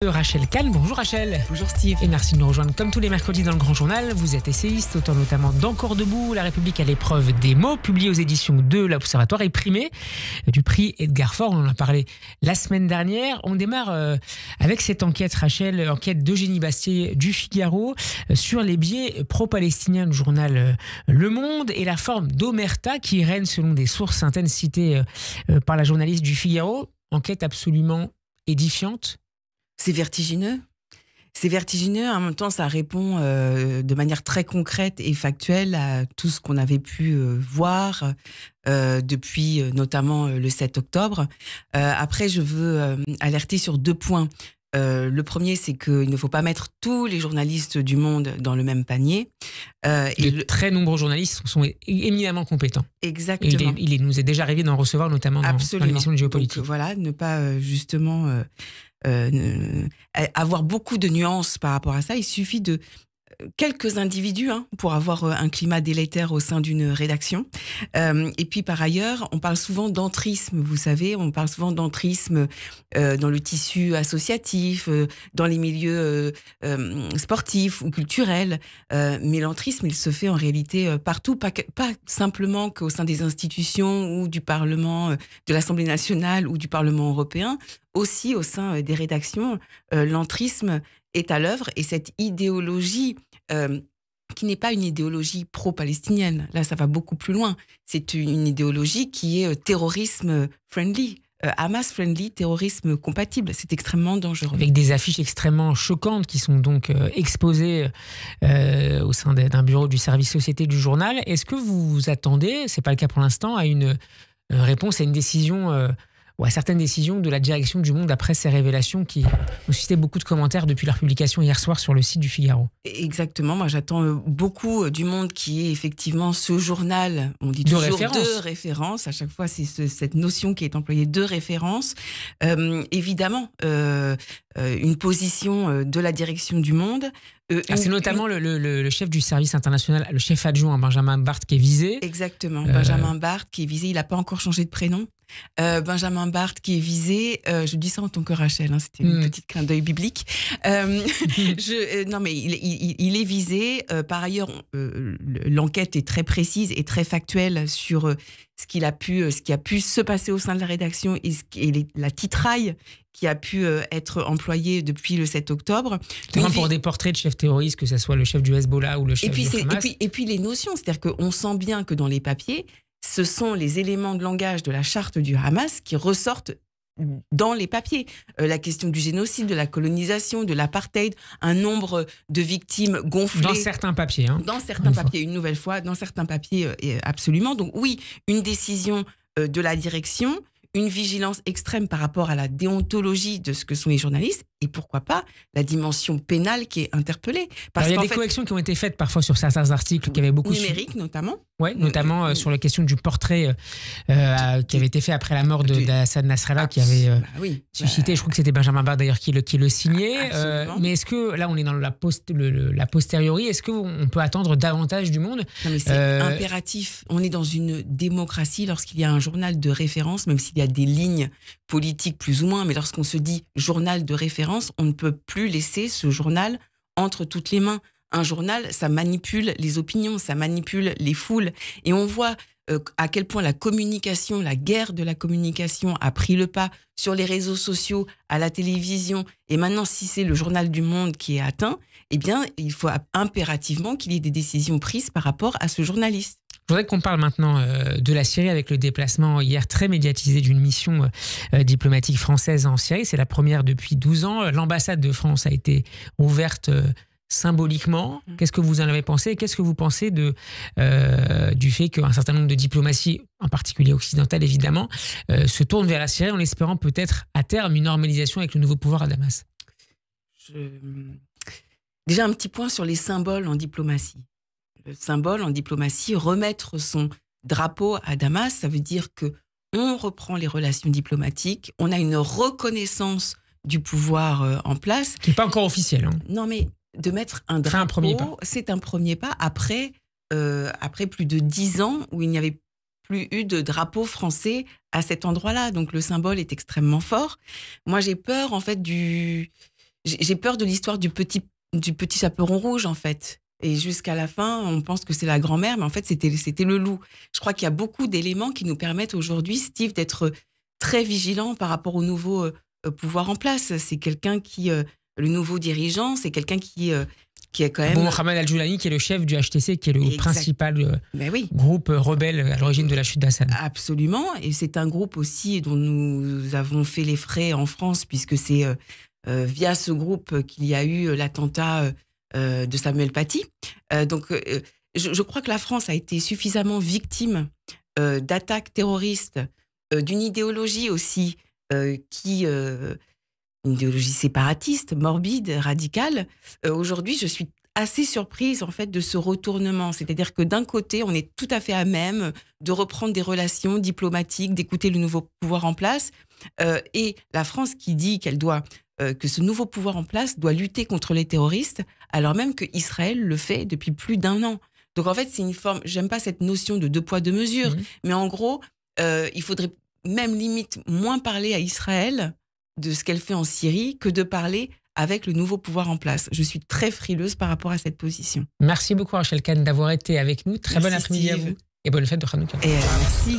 Rachel Kahn. Bonjour Rachel. Bonjour Steve. Et merci de nous rejoindre comme tous les mercredis dans le Grand Journal. Vous êtes essayiste, auteur notamment d'Encore debout, La République à l'épreuve des mots, publié aux éditions de l'Observatoire et primé du prix Edgar Faure. On en a parlé la semaine dernière. On démarre avec cette enquête, Rachel, enquête d'Eugénie Bastier du Figaro sur les biais pro-palestiniens du journal Le Monde et la forme d'omerta qui règne selon des sources certaines citées par la journaliste du Figaro. Enquête absolument édifiante. C'est vertigineux. C'est vertigineux, en même temps ça répond de manière très concrète et factuelle à tout ce qu'on avait pu voir depuis notamment le 7 octobre. Après, je veux alerter sur deux points. Le premier, c'est qu'il ne faut pas mettre tous les journalistes du monde dans le même panier. Très nombreux journalistes sont éminemment compétents. Exactement. Et il nous est déjà arrivé d'en recevoir, notamment dans l'émission de géopolitique. Donc, voilà, ne pas justement avoir beaucoup de nuances par rapport à ça. Il suffit de quelques individus pour avoir un climat délétère au sein d'une rédaction. Et puis par ailleurs, on parle souvent d'entrisme, vous savez, on parle souvent d'entrisme dans le tissu associatif, dans les milieux sportifs ou culturels. Mais l'entrisme, il se fait en réalité partout, pas simplement qu'au sein des institutions ou du Parlement, de l'Assemblée nationale ou du Parlement européen, aussi au sein des rédactions, l'entrisme est à l'œuvre et cette idéologie qui n'est pas une idéologie pro-palestinienne, là ça va beaucoup plus loin, c'est une idéologie qui est terrorisme-friendly, Hamas-friendly, terrorisme compatible, c'est extrêmement dangereux. Avec des affiches extrêmement choquantes qui sont donc exposées au sein d'un bureau du service société du journal. Est-ce que vous vous attendez, c'est pas le cas pour l'instant, à une réponse à une décision ou à certaines décisions de la direction du Monde après ces révélations qui ont suscité beaucoup de commentaires depuis leur publication hier soir sur le site du Figaro? Exactement, moi j'attends beaucoup du Monde qui est effectivement ce journal, on dit toujours de référence, à chaque fois c'est cette notion qui est employée, de référence. Évidemment, une position de la direction du Monde. C'est notamment le chef du service international, le chef adjoint, Benjamin Barth, qui est visé. Exactement, Benjamin Barth qui est visé, il n'a pas encore changé de prénom. Benjamin Barth qui est visé, je dis ça en tant que Rachel, c'était une petite clin d'œil biblique. Non mais il est visé. Par ailleurs, l'enquête est très précise et très factuelle sur ce qui a pu se passer au sein de la rédaction et la titraille qui a pu être employée depuis le 7 octobre. Notamment pour des portraits de chefs terroristes, que ce soit le chef du Hezbollah ou le chef du Hamas. Et puis les notions, c'est-à-dire qu'on sent bien que dans les papiers, ce sont les éléments de langage de la charte du Hamas qui ressortent dans les papiers. La question du génocide, de la colonisation, de l'apartheid, un nombre de victimes gonflées. Dans certains papiers. Dans certains papiers, une nouvelle fois, dans certains papiers, absolument. Donc oui, une décision de la direction, une vigilance extrême par rapport à la déontologie de ce que sont les journalistes, et pourquoi pas la dimension pénale qui est interpellée. Il y a des corrections qui ont été faites parfois sur certains articles qui avaient beaucoup... Numériques notamment. Oui, notamment sur la question du portrait qui avait été fait après la mort d'Hassan Nasrallah, qui avait suscité, je crois que c'était Benjamin Barth d'ailleurs qui le signait. Mais est-ce que, là on est dans la posteriori, est-ce qu'on peut attendre davantage du Monde? Non mais c'est impératif. On est dans une démocratie lorsqu'il y a un journal de référence, même s'il y a des lignes politiques plus ou moins, mais lorsqu'on se dit journal de référence, on ne peut plus laisser ce journal entre toutes les mains. Un journal, ça manipule les opinions, ça manipule les foules. Et on voit à quel point la communication, la guerre de la communication a pris le pas sur les réseaux sociaux, à la télévision. Et maintenant, si c'est le journal du Monde qui est atteint, eh bien, il faut impérativement qu'il y ait des décisions prises par rapport à ce journaliste. Je voudrais qu'on parle maintenant de la Syrie avec le déplacement hier très médiatisé d'une mission diplomatique française en Syrie. C'est la première depuis 12 ans. L'ambassade de France a été ouverte symboliquement. Qu'est-ce que vous en avez pensé? Qu'est-ce que vous pensez du fait qu'un certain nombre de diplomaties, en particulier occidentales évidemment, se tournent vers la Syrie en espérant peut-être à terme une normalisation avec le nouveau pouvoir à Damas? Déjà un petit point sur les symboles en diplomatie. Le symbole en diplomatie, remettre son drapeau à Damas, ça veut dire que on reprend les relations diplomatiques, on a une reconnaissance du pouvoir en place. Qui n'est pas encore officiel. Non mais de mettre un drapeau, c'est un premier pas après plus de 10 ans où il n'y avait plus eu de drapeau français à cet endroit-là. Donc le symbole est extrêmement fort. Moi, j'ai peur en fait j'ai peur de l'histoire du petit chaperon rouge, en fait. Et jusqu'à la fin, on pense que c'est la grand-mère, mais en fait, c'était le loup. Je crois qu'il y a beaucoup d'éléments qui nous permettent aujourd'hui, Steve, d'être très vigilants par rapport au nouveau pouvoir en place. C'est quelqu'un le nouveau dirigeant, c'est quelqu'un qui est quand même... Bon, Mohamed Al-Joulani, qui est le chef du HTC, qui est le principal groupe rebelle à l'origine de la chute d'Hassan. Absolument, et c'est un groupe aussi dont nous avons fait les frais en France, puisque c'est via ce groupe qu'il y a eu l'attentat de Samuel Paty. Je crois que la France a été suffisamment victime d'attaques terroristes, d'une idéologie aussi une idéologie séparatiste, morbide, radicale. Aujourd'hui, je suis assez surprise en fait de ce retournement. C'est-à-dire que d'un côté, on est tout à fait à même de reprendre des relations diplomatiques, d'écouter le nouveau pouvoir en place, et la France qui dit que ce nouveau pouvoir en place doit lutter contre les terroristes, alors même que Israël le fait depuis plus d'1 an. Donc en fait, c'est une forme. J'aime pas cette notion de 2 poids 2 mesures, mais en gros, il faudrait même limite moins parler à Israël de ce qu'elle fait en Syrie que de parler avec le nouveau pouvoir en place. Je suis très frileuse par rapport à cette position. Merci beaucoup Rachel Kahn d'avoir été avec nous. Très bon après-midi à vous et bonne fête de Hanouka. Merci.